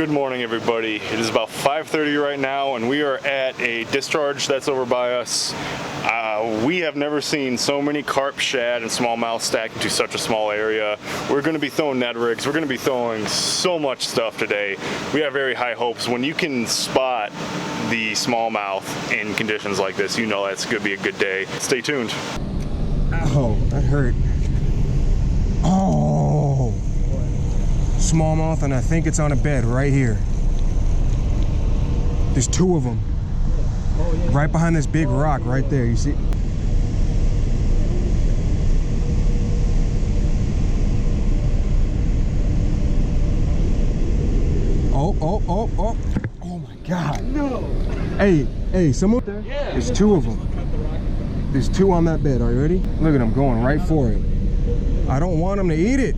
Good morning, everybody. It is about 5:30 right now, and we are at a discharge that's over by us. We have never seen so many carp, shad, and smallmouth stacked into such a small area. We're going to be throwing Ned rigs. We're going to be throwing so much stuff today. We have very high hopes. When you can spot the smallmouth in conditions like this, you know that's going to be a good day. Stay tuned. Oh, that hurt. Oh, smallmouth, and I think it's on a bed right here. There's two of them. Right behind this big rock right there, you see? Oh. Oh my God. No. Hey, someone there? Yeah. There's two of them. There's two on that bed. Are you ready? Look at them going right for it. I don't want them to eat it.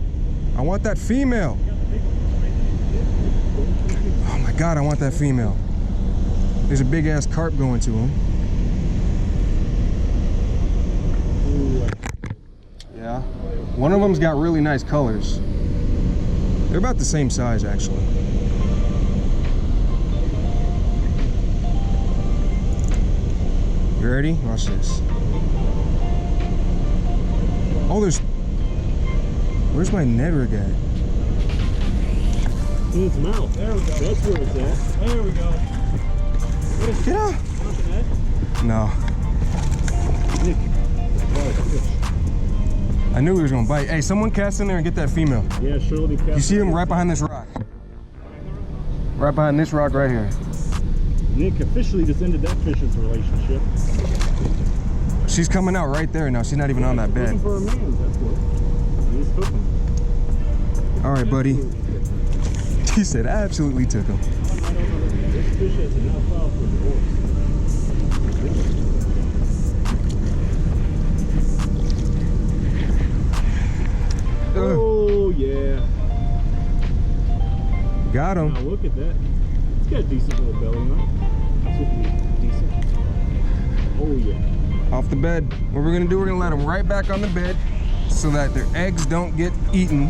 I want that female. Oh my God, I want that female. There's a big ass carp going to him. Yeah. One of them's got really nice colors. They're about the same size, actually. You ready? Watch this. Oh, where's my Ned rig at? In its mouth. There we go. That's where it's at. There we go. Get out. No. I knew he was gonna bite. Hey, someone cast in there and get that female. Yeah, surely. You see him right behind this rock. Right behind this rock right here. Nick officially just ended that fish's relationship. She's coming out right there now. She's not even on that bed. Looking for a man, that's what. He's cooking. All right, buddy. He said absolutely took him. This fish has enough foul for divorce. Oh yeah. Got him. Now look at that. It's got a decent little belly on it. That's what we need. Decent. Oh yeah. Off the bed. What we're gonna do, we're gonna let them right back on the bed so that their eggs don't get eaten.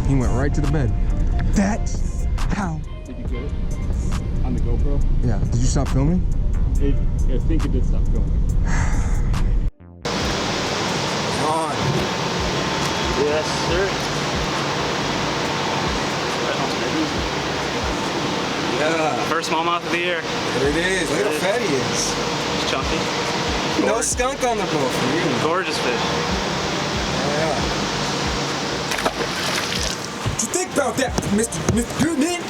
He went right to the bed. That's how. Did you get it? On the GoPro? Yeah. Did you stop filming? I think it did stop filming. On. Yes, sir. Yeah. First smallmouth of the year. There it is. Look how fat he is. It's chunky. No skunk on the boat for you. Gorgeous fish. Yeah. What you think about that, Mr. Goodman?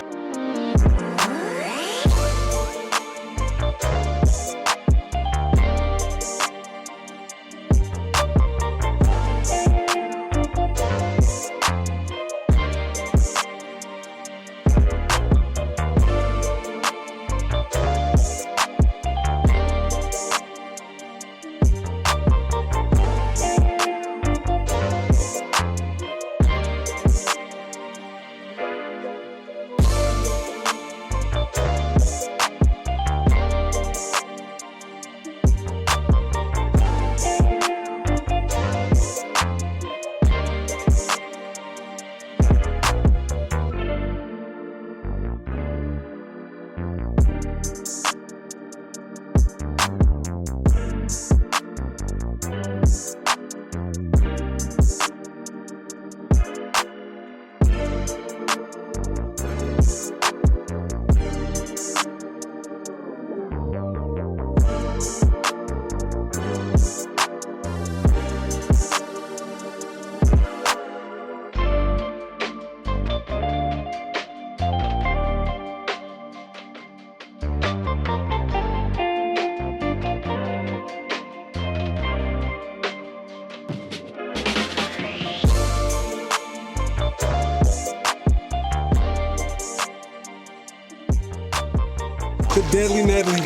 The deadly Nedley.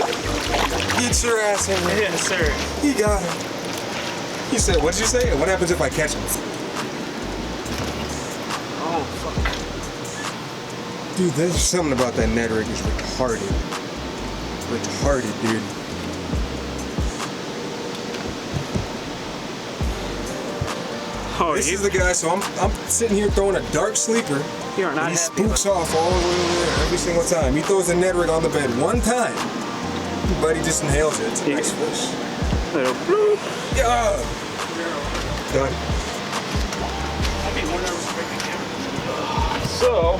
Get your ass in there. Yes, sir. He got him. He said, what did you say? What happens if I catch him? Oh, fuck. Dude, there's something about that Ned rig is retarded. Retarded, dude. Oh, This is the guy, so I'm sitting here throwing a dark sleeper. you are not And he happy. spooks off all the way over there every single time. He throws a Ned rig on the bed one time, but he just inhales it. It's a nice fish. Little bloop. Yeah. Done. So,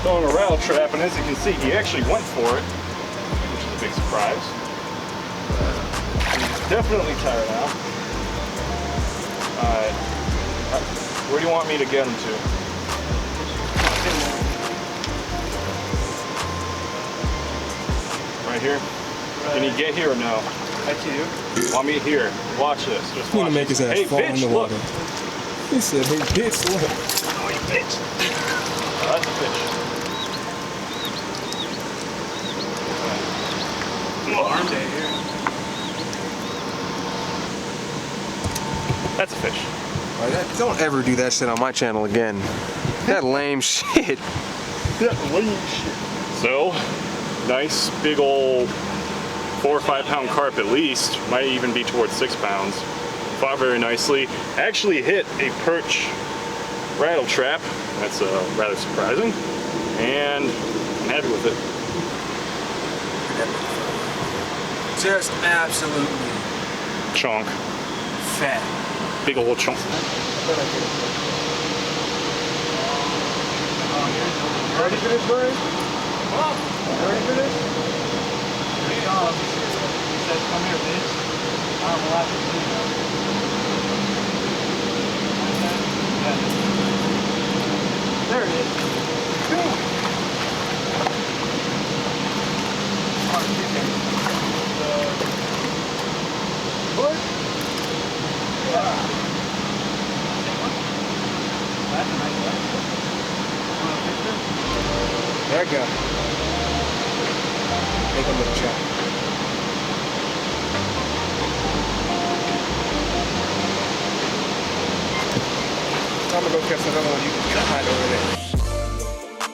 throwing a rattle trap, and as you can see, he actually went for it, which is a big surprise. He's definitely tired now. Alright. Where do you want me to get him to? Right here? Can he get here or no? That's you. Want me here? Watch this. Just He's gonna watch make this. his ass Hey, fall in bitch, the look. water. He said, hey, bitch, look. Oh, you bitch. Oh, that's a fish. Arm day here. That's a fish. Don't ever do that shit on my channel again. That lame shit. So, nice big old 4 or 5 pound carp at least. Might even be towards 6 pounds. Fought very nicely. Actually hit a perch rattle trap. That's rather surprising. And I'm happy with it. Just absolutely Chunk. fat. Big old chunk. Ready for this, Brian? Ready for this? He says, come here, bitch. I'm watching you. There it is. What? Yeah. That's a nice one. Want a picture? That guy. Make him look sharp. I'm gonna go catch another one. You can hide over there.